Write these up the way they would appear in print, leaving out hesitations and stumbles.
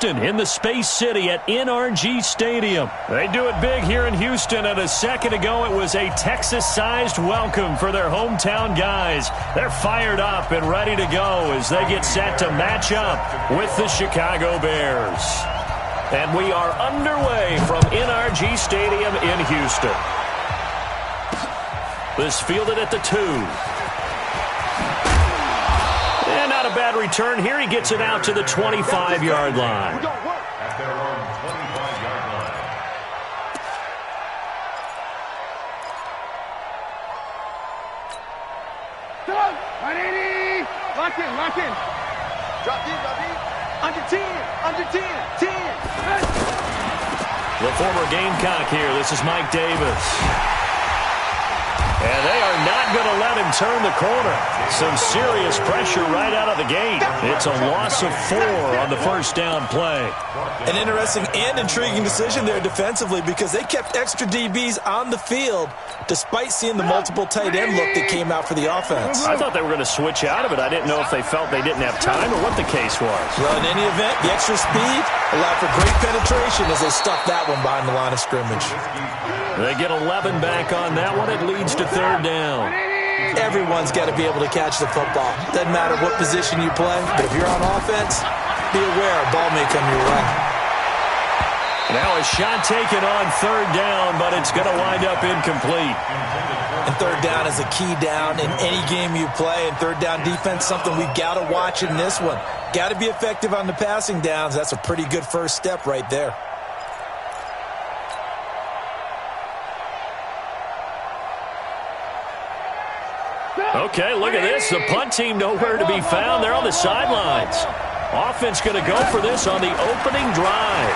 Houston in the Space City at NRG Stadium. They do it big here in Houston, and a second ago it was a Texas-sized welcome for their hometown guys. They're fired up and ready to go as they get set to match up with the Chicago Bears. And we are underway from NRG Stadium in Houston. This fielded at the 2. And not a bad return here. He gets it out to the 25-yard line. At their own 25-yard line. Come on, 180. Lock in, lock in. Drop deep, drop deep. Under 10, 10. The former Gamecock here. This is Mike Davis. And they are not going to let him turn the corner. Some serious pressure right out of the gate. It's a loss of 4 on the first down play. An interesting and intriguing decision there defensively because they kept extra DBs on the field despite seeing the multiple tight end look that came out for the offense. I thought they were going to switch out of it. I didn't know if they felt they didn't have time or what the case was. Well, in any event, the extra speed allowed for great penetration as they stuffed that one behind the line of scrimmage. They get 11 back on that one. It leads to third down. Everyone's got to be able to catch the football. Doesn't matter what position you play, but if you're on offense, be aware a ball may come your way. Now a shot taken on third down, but it's going to wind up incomplete. And third down is a key down in any game you play. And third down defense, something we've got to watch in this one. Got to be effective on the passing downs. That's a pretty good first step right there. Okay, look at this. The punt team nowhere to be found. They're on the sidelines. Offense going to go for this on the opening drive.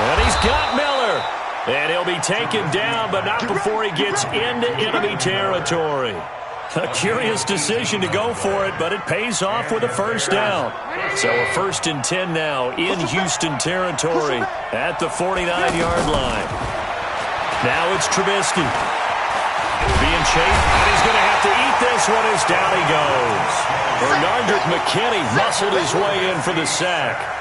And he's got Miller. And he'll be taken down, but not before he gets into enemy territory. A curious decision to go for it, but it pays off with a first down. So a 1st and 10 now in Houston territory at the 49-yard line. Now it's Trubisky. Being chased, and he's going to have to eat this one as down he goes. Bernardrick McKinney muscled his way in for the sack.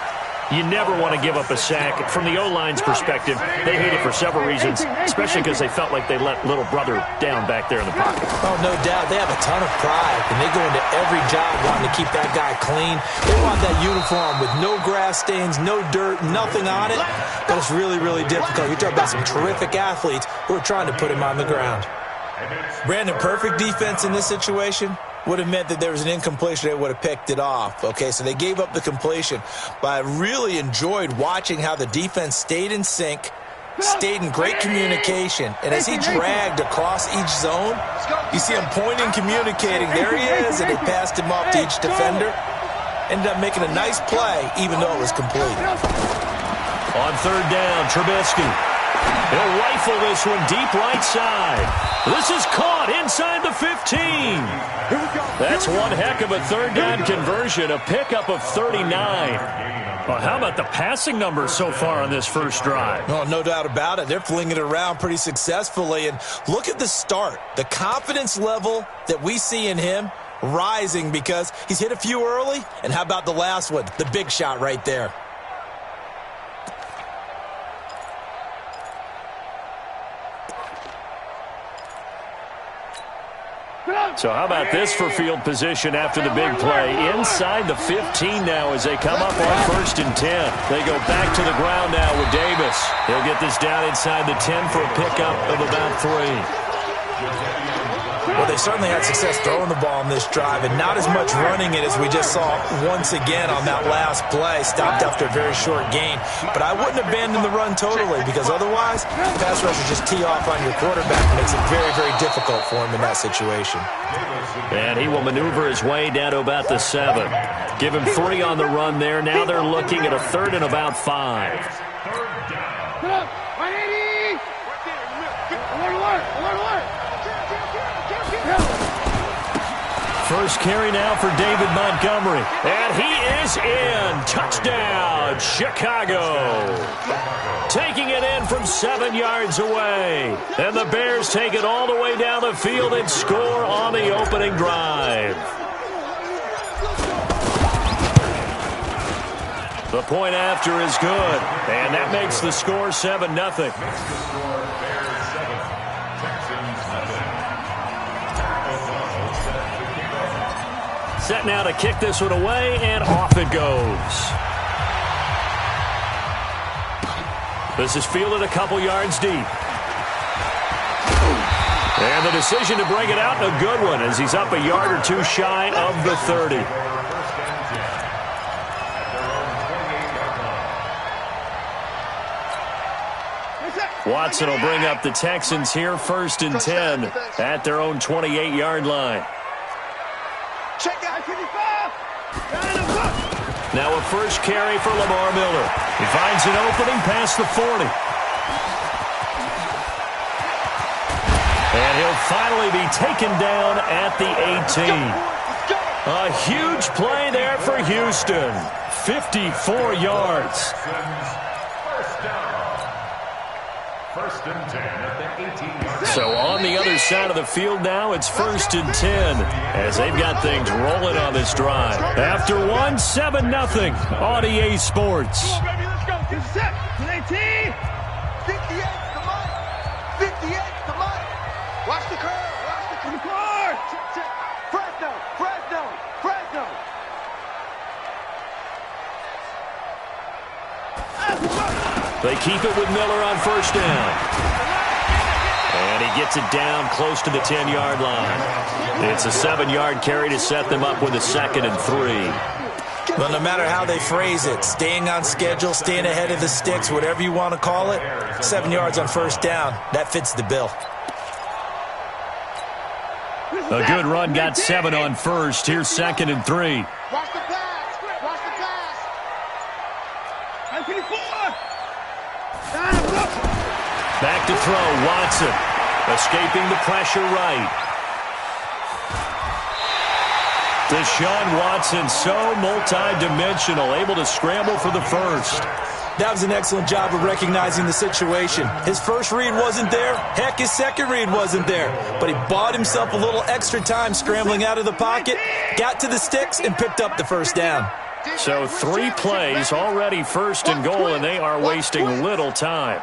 You never want to give up a sack. From the O-line's perspective, they hate it for several reasons, especially because they felt like they let little brother down back there in the pocket. Oh, no doubt. They have a ton of pride, and they go into every job wanting to keep that guy clean. They want that uniform with no grass stains, no dirt, nothing on it. But it's really, really difficult. You're talking about some terrific athletes who are trying to put him on the ground. Brandon, perfect defense in this situation would have meant that there was an incompletion. They would have picked it off. Okay, so they gave up the completion. But I really enjoyed watching how the defense stayed in sync, stayed in great communication. And as he dragged across each zone, you see him pointing, communicating. There he is, and he passed him off to each defender. Ended up making a nice play, even though it was complete. On third down, Trubisky. He'll rifle this one deep right side. This is caught inside the 15. That's one heck of a third down conversion, a pickup of 39. Well, how about the passing numbers so far on this first drive? Oh, no doubt about it. They're flinging it around pretty successfully. And look at the start. The confidence level that we see in him rising because he's hit a few early. And how about the last one? The big shot right there. So how about this for field position after the big play? Inside the 15 now as they come up on 1st and 10. They go back to the ground now with Davis. He'll get this down inside the 10 for a pickup of about 3. Well, they certainly had success throwing the ball on this drive and not as much running it as we just saw once again on that last play. Stopped after a very short gain. But I wouldn't abandon the run totally because otherwise, pass rush will just tee off on your quarterback. It makes it very, very difficult for him in that situation. And he will maneuver his way down to about the 7. Give him 3 on the run there. Now they're looking at a 3rd and about 5. Put up, 180. First carry now for David Montgomery. And he is in. Touchdown, Chicago. Taking it in from 7 yards away. And the Bears take it all the way down the field and score on the opening drive. The point after is good, and that makes the score 7-0. Makes the score Bears 7, Texans nothing. O'Donnell set to kick off. Set now to kick this one away, and off it goes. This is fielded a couple yards deep. And the decision to bring it out, a good one, as he's up a yard or two shy of the 30. Watson will bring up the Texans here, 1st and 10 at their own 28-yard line. Now a first carry for Lamar Miller. He finds an opening past the 40. And he'll finally be taken down at the 18. A huge play there for Houston. 54 yards. First and 10 at the 18-yard. So on the other side of the field now, it's 1st and 10 as they've got things rolling on this drive. After one, 7-0 on EA Sports. Come on, baby, let's go. Get set. 18. 58, come on. 58, come on. Watch the curve. Watch the curve. Fresno, Fresno, Fresno. They keep it with Miller on 1st down. And he gets it down close to the 10-yard line. It's a 7-yard carry to set them up with a 2nd and 3. Well, no matter how they phrase it, staying on schedule, staying ahead of the sticks, whatever you want to call it, 7 yards on 1st down, that fits the bill. A good run got 7 on 1st. Here's 2nd and 3. Watch the pass. Watch the pass. 54. Back to throw, Watson. Escaping the pressure right. Deshaun Watson, so multi-dimensional, able to scramble for the first. That was an excellent job of recognizing the situation. His first read wasn't there. Heck, his second read wasn't there. But he bought himself a little extra time scrambling out of the pocket, got to the sticks, and picked up the 1st down. So 3 plays, already 1st and goal, and they are wasting little time.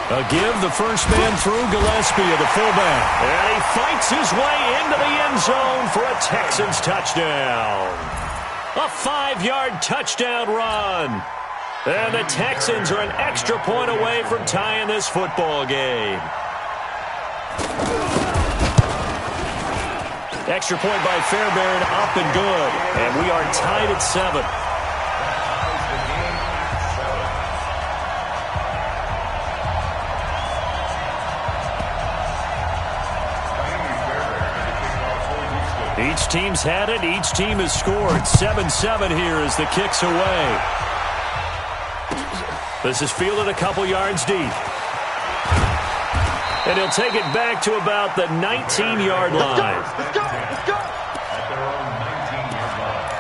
A give, the first man through, Gillespie of the fullback. And he fights his way into the end zone for a Texans touchdown. A 5-yard touchdown run. And the Texans are an extra point away from tying this football game. Extra point by Fairbairn, up and good. And we are tied at 7. Each team's had it. Each team has scored. 7-7 here as the kick's away. This is fielded a couple yards deep. And he'll take it back to about the 19-yard line. Let's go. Let's go. At their own 19-yard line.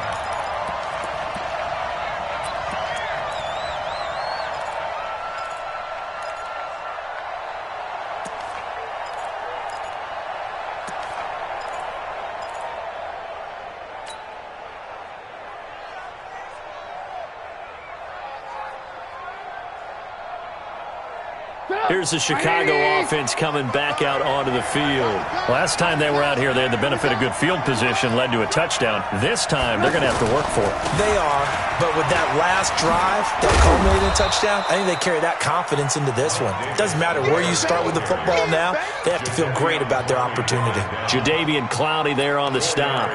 Here's the Chicago offense coming back out onto the field. Last time they were out here, they had the benefit of good field position, led to a touchdown. This time, they're going to have to work for it. They are, but with that last drive that culminated in a touchdown, I think they carry that confidence into this one. It doesn't matter where you start with the football now. They have to feel great about their opportunity. Jadeveon Clowney there on the stop.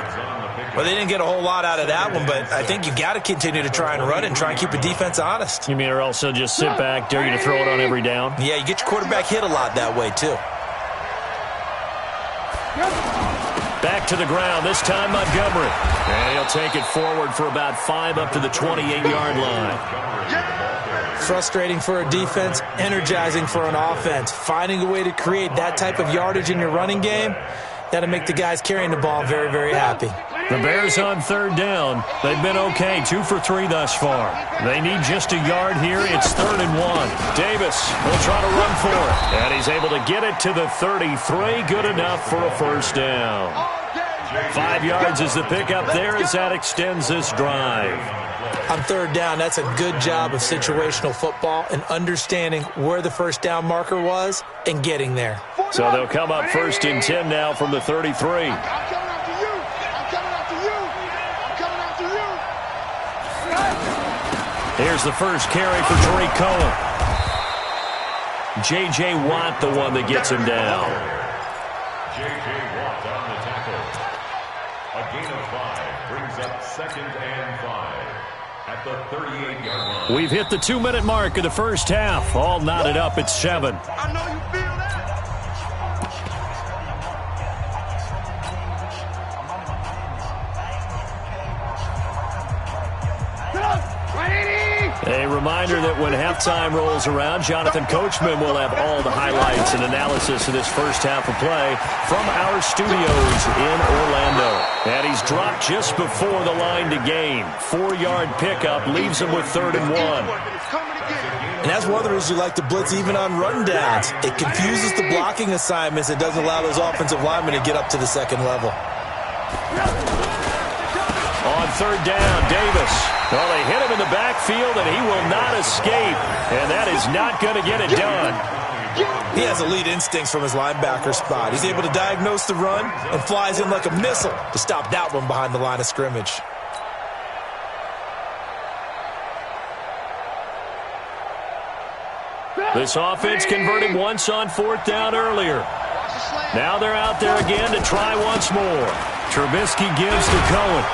Well, they didn't get a whole lot out of that one, but I think you got to continue to try and run and try and keep the defense honest. You mean or else they'll just sit back, dare you to throw it on every down? Yeah, you get your quarterback hit a lot that way, too. Back to the ground, this time Montgomery. And he'll take it forward for about 5 up to the 28-yard line. Frustrating for a defense, energizing for an offense. Finding a way to create that type of yardage in your running game, that'll make the guys carrying the ball very, very happy. The Bears on 3rd down. They've been okay, 2 for 3 thus far. They need just a yard here. It's 3rd and 1. Davis will try to run for it. And he's able to get it to the 33. Good enough for a 1st down. 5 yards is the pickup there as that extends this drive. On third down, that's a good job of situational football and understanding where the first down marker was and getting there. So they'll come up 1st and 10 now from the 33. I'm coming after you. I'm coming after you. I'm coming after you. Here's the first carry for Tariq Cohen. J.J. Watt, the one that gets him down. J.J. Watt on the tackle. A gain of 5 brings up 2nd and 5 at the 38-yard line. We've hit the 2-minute mark of the first half. All knotted up at 7. I know you feel that. A reminder that when halftime rolls around, Jonathan Coachman will have all the highlights and analysis of this first half of play from our studios in Orlando. And he's dropped just before the line to gain. 4-yard pickup leaves him with 3rd and 1. And that's one of the reasons you like to blitz even on rundowns. It confuses the blocking assignments. It doesn't allow those offensive linemen to get up to the second level. On 3rd down, Davis. Well, they hit him in the backfield, and he will not escape. And that is not going to get it done. He has elite instincts from his linebacker spot. He's able to diagnose the run and flies in like a missile to stop that one behind the line of scrimmage. This offense converted once on 4th down earlier. Now they're out there again to try once more. Trubisky gives to Cohen.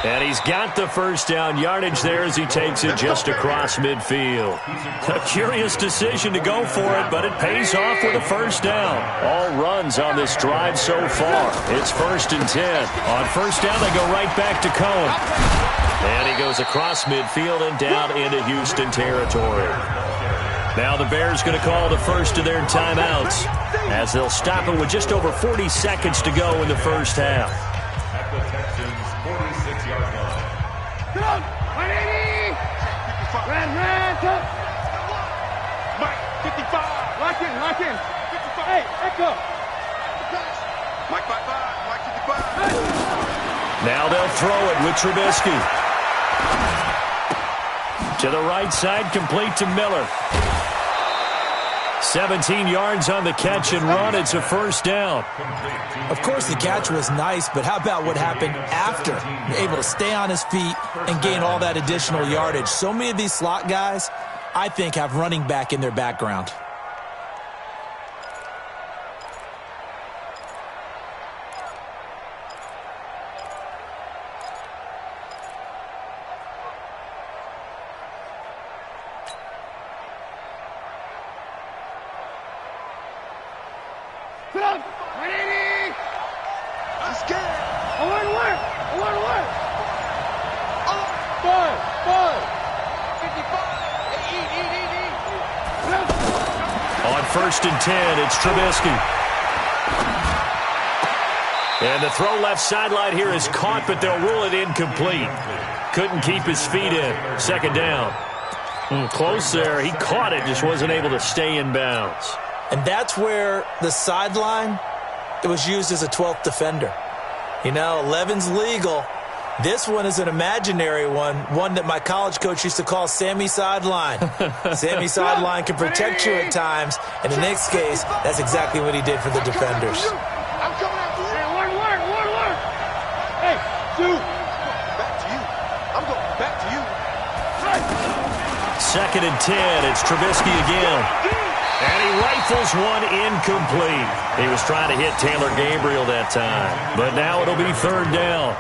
And he's got the first down yardage there as he takes it just across midfield. A curious decision to go for it, but it pays off with a first down. All runs on this drive so far. It's 1st and 10. On first down, they go right back to Cohen. And he goes across midfield and down into Houston territory. Now the Bears going to call the first of their timeouts as they'll stop it with just over 40 seconds to go in the first half. At the Texans' 46-yard line. Come on, 180. Red, come. Mike, 55. Lock in. 55. Hey, echo. Mike, 55. Mike, 55. Now they'll throw it with Trubisky. To the right side, complete to Miller. 17 yards on the catch and run. It's a first down. Of course, the catch was nice, but how about what happened after? Able to stay on his feet and gain all that additional yardage. So many of these slot guys, I think, have running back in their background. On 1st and 10, it's Trubisky. And the throw left sideline here is caught, but they'll rule it incomplete. Couldn't keep his feet in. 2nd down. Close there. He caught it, just wasn't able to stay in bounds. And that's where the sideline, it was used as a 12th defender. You know, 11's legal. This one is an imaginary one that my college coach used to call Sammy Sideline. Sammy Sideline can protect you at times, and in this case, that's exactly what he did for the defenders. I'm coming after you. Hey, one word. Hey, shoot. Back to you. I'm going back to you. 2nd and 10, it's Trubisky again. And he rifles one incomplete. He was trying to hit Taylor Gabriel that time. But now it'll be 3rd down.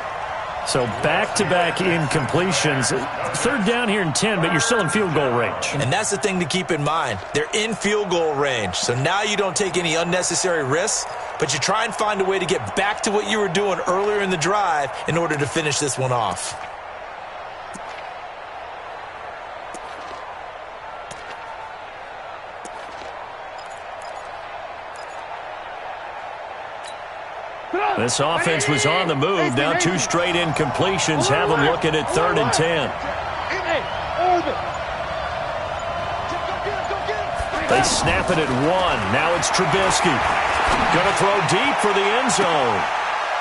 So back-to-back incompletions. 3rd down here in 10, but you're still in field goal range. And that's the thing to keep in mind. They're in field goal range. So now you don't take any unnecessary risks, but you try and find a way to get back to what you were doing earlier in the drive in order to finish this one off. This offense was on the move. Now 2 straight incompletions have them looking at 3rd and 10. They snap it at 1. Now it's Trubisky. Going to throw deep for the end zone.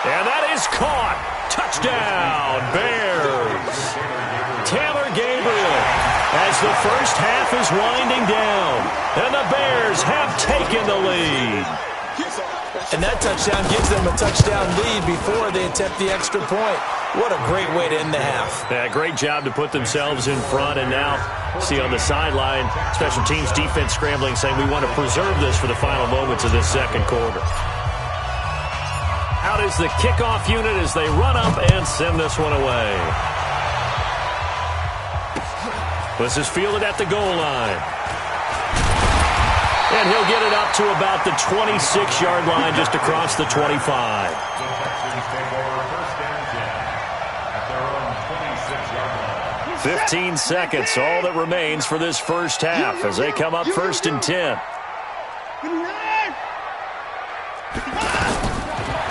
And that is caught. Touchdown, Bears. Taylor Gabriel as the first half is winding down. And the Bears have taken the lead. And that touchdown gives them a touchdown lead before they attempt the extra point. What a great way to end the half. Yeah, great job to put themselves in front. And now, see on the sideline, special teams defense scrambling, saying we want to preserve this for the final moments of this second quarter. Out is the kickoff unit as they run up and send this one away. This is fielded at the goal line. And he'll get it up to about the 26-yard line, just across the 25. The Texans take over first and 10 at their own 26-yard line. 15 seconds, all that remains for this first half as they come up first and 10.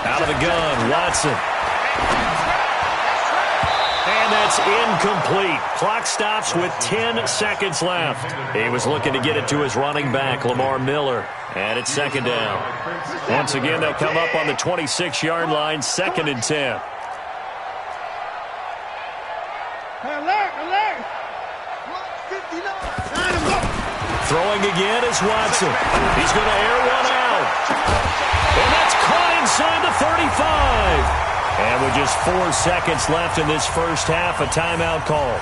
Out of the gun, Watson. And that's incomplete. Clock stops with 10 seconds left. He was looking to get it to his running back, Lamar Miller. And it's second down. Once again, they'll come up on the 26-yard line, second and 10. Throwing again is Watson. He's going to air one out. And that's caught inside the 35. And with just 4 seconds left in this first half, a timeout call.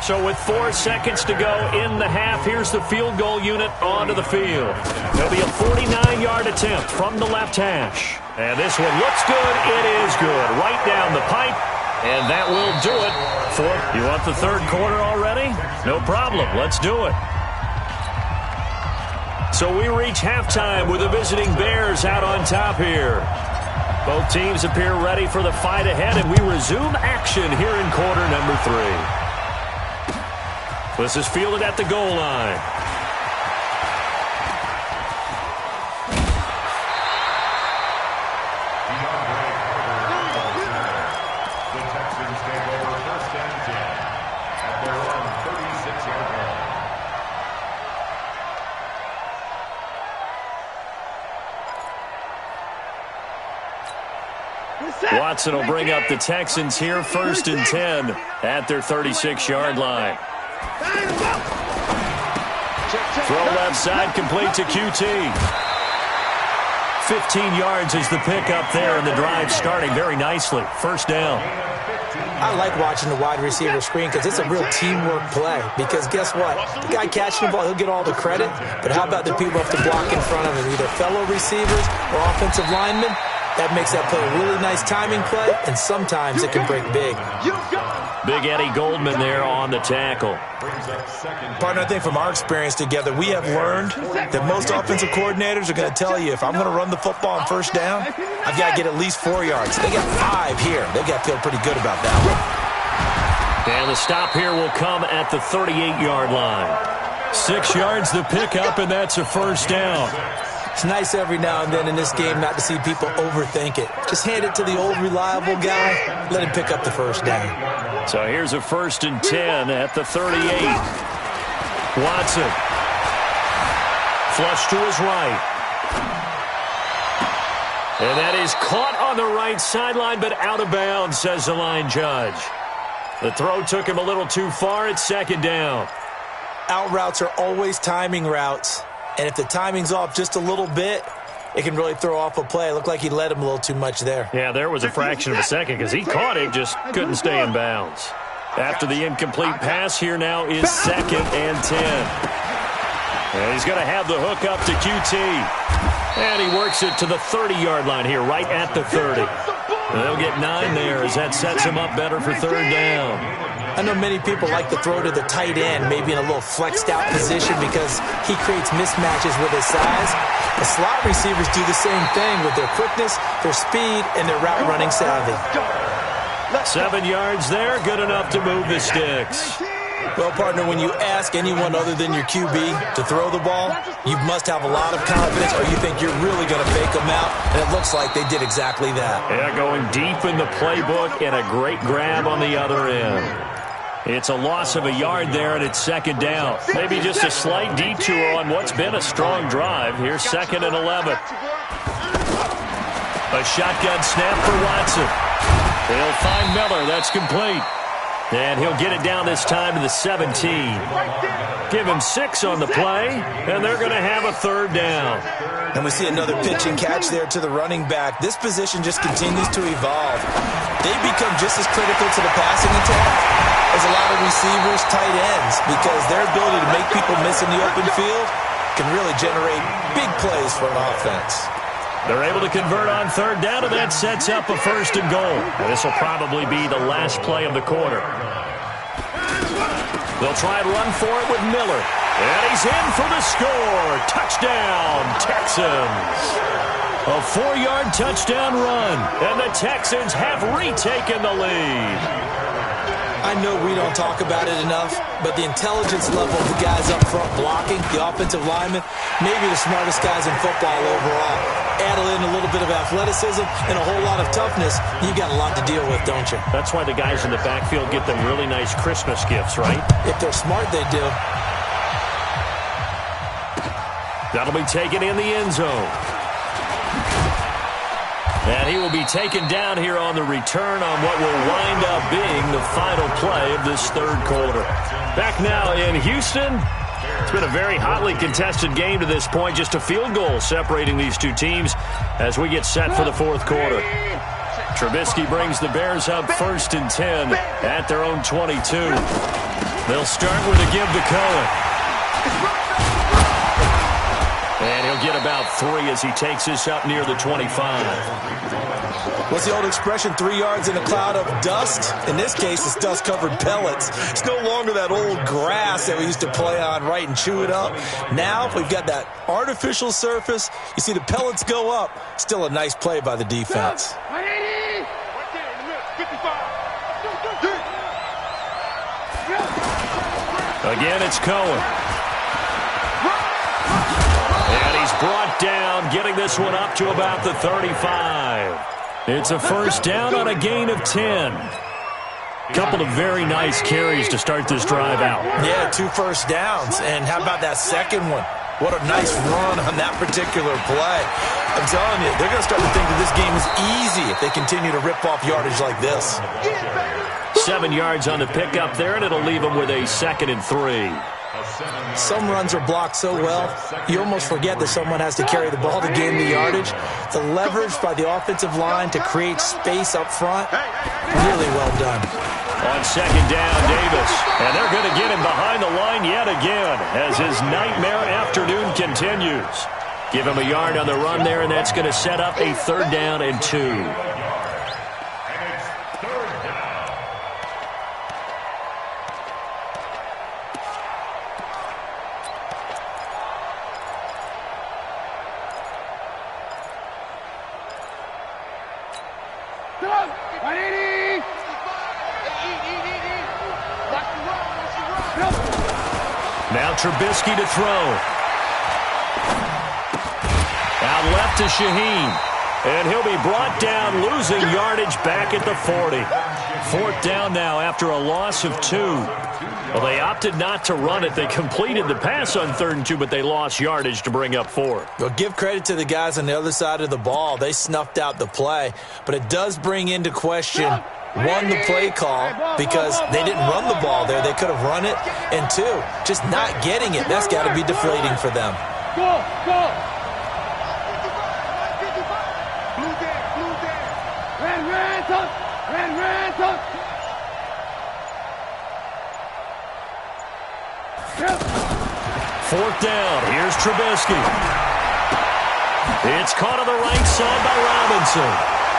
So with 4 seconds to go in the half, here's the field goal unit onto the field. There'll be a 49-yard attempt from the left hash. And this one looks good. It is good. Right down the pipe. And that will do it for, you want the third quarter already? No problem. Let's do it. So we reach halftime with the visiting Bears out on top here. Both teams appear ready for the fight ahead, and we resume action here in quarter number 3. This is fielded at the goal line. The Texans take over first and 10 at their own 36-yard line. Watson will bring up the Texans here first and 10 at their 36-yard line. Throw left side, complete to QT. 15 yards is the pickup there, and the drive starting very nicely. First down. I like watching the wide receiver screen because it's a real teamwork play. Because guess what? The guy catching the ball, he'll get all the credit. But how about the people who have to block in front of him, either fellow receivers or offensive linemen? That makes that play a really nice timing play, and sometimes it can break big. Big Eddie Goldman there on the tackle. Partner, I think from our experience together, we have learned that most offensive coordinators are going to tell you, if I'm going to run the football on first down, I've got to get at least 4 yards. They got 5 here. They've got to feel pretty good about that one. And the stop here will come at the 38-yard line. 6 yards the pickup, and that's a first down. It's nice every now and then in this game not to see people overthink it. Just hand it to the old reliable guy. Let him pick up the first down. So here's a first and 10 at the 38. Watson. Flush to his right. And that is caught on the right sideline, but out of bounds, says the line judge. The throw took him a little too far. It's second down. Out routes are always timing routes. And if the timing's off just a little bit, it can really throw off a play. It looked like he led him a little too much there. Yeah, there was a fraction of a second because he caught it, just couldn't stay in bounds. After the incomplete pass, here now is second and 10. And he's going to have the hook up to QT. And he works it to the 30-yard line here, right at the 30. And they'll get 9 there as that sets him up better for third down. I know many people like to throw to the tight end, maybe in a little flexed out position because he creates mismatches with his size. The slot receivers do the same thing with their quickness, their speed, and their route running savvy. 7 yards there, good enough to move the sticks. Well, partner, when you ask anyone other than your QB to throw the ball, you must have a lot of confidence or you think you're really going to fake them out, and it looks like they did exactly that. Yeah, going deep in the playbook and a great grab on the other end. It's a loss of a yard there, and it's second down. Maybe just a slight detour on what's been a strong drive. Here's 2nd and 11. A shotgun snap for Watson. They'll find Miller. That's complete. And he'll get it down this time to the 17. Give him 6 on the play, and they're going to have a third down. And we see another pitch and catch there to the running back. This position just continues to evolve. They become just as critical to the passing attack as a lot of receivers, tight ends, because their ability to make people miss in the open field can really generate big plays for an offense. They're able to convert on third down, and that sets up a 1st and goal. This will probably be the last play of the quarter. They'll try and run for it with Miller. And he's in for the score. Touchdown, Texans. A 4-yard touchdown run, and the Texans have retaken the lead. I know we don't talk about it enough, but the intelligence level of the guys up front blocking, the offensive linemen, maybe the smartest guys in football overall. Add in a little bit of athleticism and a whole lot of toughness, you got a lot to deal with, don't you? That's why the guys in the backfield get them really nice Christmas gifts, right? If they're smart, they do. That'll be taken in the end zone. And he will be taken down here on the return on what will wind up being the final play of this third quarter. Back now in Houston. It's been a very hotly contested game to this point. Just a field goal separating these two teams as we get set for the fourth quarter. Trubisky brings the Bears up 1st and 10 at their own 22. They'll start with a give to Cohen. And he'll get about 3 as he takes this up near the 25. What's the old expression, 3 yards in a cloud of dust? In this case, it's dust-covered pellets. It's no longer that old grass that we used to play on, right, and chew it up. Now we've got that artificial surface. You see the pellets go up. Still a nice play by the defense. Again, it's Cohen. And he's brought down, getting this one up to about the 35. It's a 1st down on a gain of 10. Couple of very nice carries to start this drive out. Yeah, 2 first downs. And how about that second one? What a nice run on that particular play. I'm telling you, they're going to start to think that this game is easy if they continue to rip off yardage like this. 7 yards on the pickup there, and it'll leave them with a 2nd and 3. Some runs are blocked so well, you almost forget that someone has to carry the ball to gain the yardage. The leverage by the offensive line to create space up front, really well done. On 2nd down, Davis. And they're going to get him behind the line yet again as his nightmare afternoon continues. Give him a yard on the run there, and that's going to set up a 3rd down and 2. Now Trubisky to throw. Out left to Shaheen. And he'll be brought down, losing yardage back at the 40. 4th down now after a loss of 2. Well, they opted not to run it. They completed the pass on 3rd and 2, but they lost yardage to bring up 4. Well, give credit to the guys on the other side of the ball. They snuffed out the play. But it does bring into question, 1, the play call, because they didn't run the ball there. They could have run it. And 2, just not getting it. That's got to be deflating for them. Go! Fourth down. Here's Trubisky. It's caught on the right side by Robinson.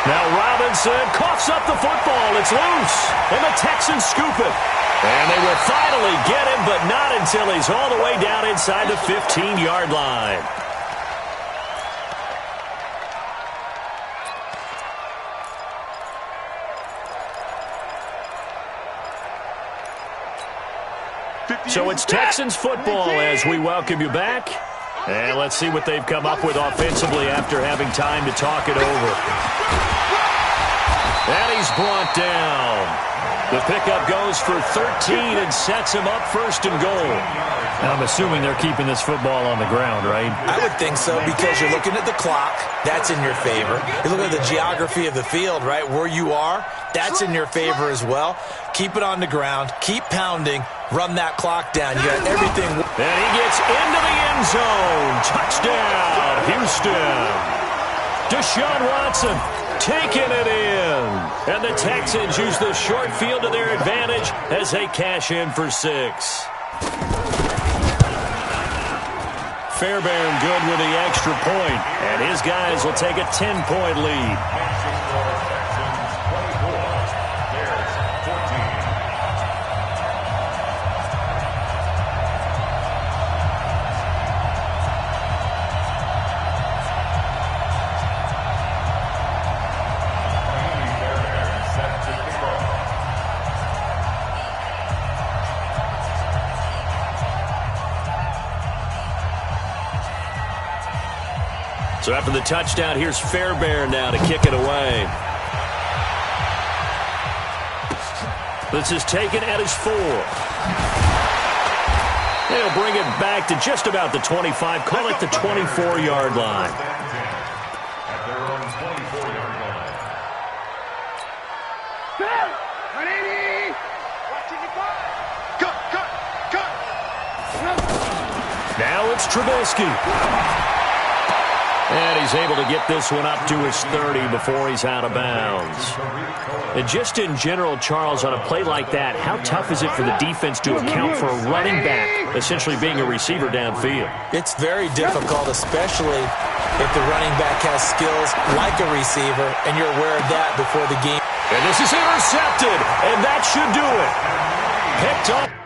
Now Robinson coughs up the football. It's loose. And the Texans scoop it. And they will finally get him, but not until he's all the way down inside the 15-yard line. So it's Texans football as we welcome you back. And let's see what they've come up with offensively after having time to talk it over. And he's brought down. The pickup goes for 13 and sets him up first and goal. I'm assuming they're keeping this football on the ground, right? I would think so, because you're looking at the clock. That's in your favor. You look at the geography of the field, right? Where you are, that's in your favor as well. Keep it on the ground. Keep pounding. Run that clock down. You got everything. And he gets into the end zone. Touchdown, Houston. Deshaun Watson taking it in. And the Texans use the short field to their advantage as they cash in for 6. Fairbairn good with the extra point, and his guys will take a 10-point lead. So after the touchdown, here's Fairbairn now to kick it away. This is taken at his 4. They'll bring it back to just about the 25. Call it the 24-yard line. At their own 24-yard line. Now it's Trubisky. And he's able to get this one up to his 30 before he's out of bounds. And just in general, Charles, on a play like that, how tough is it for the defense to account for a running back essentially being a receiver downfield? It's very difficult, especially if the running back has skills like a receiver, and you're aware of that before the game. And this is intercepted, and that should do it. Picked up.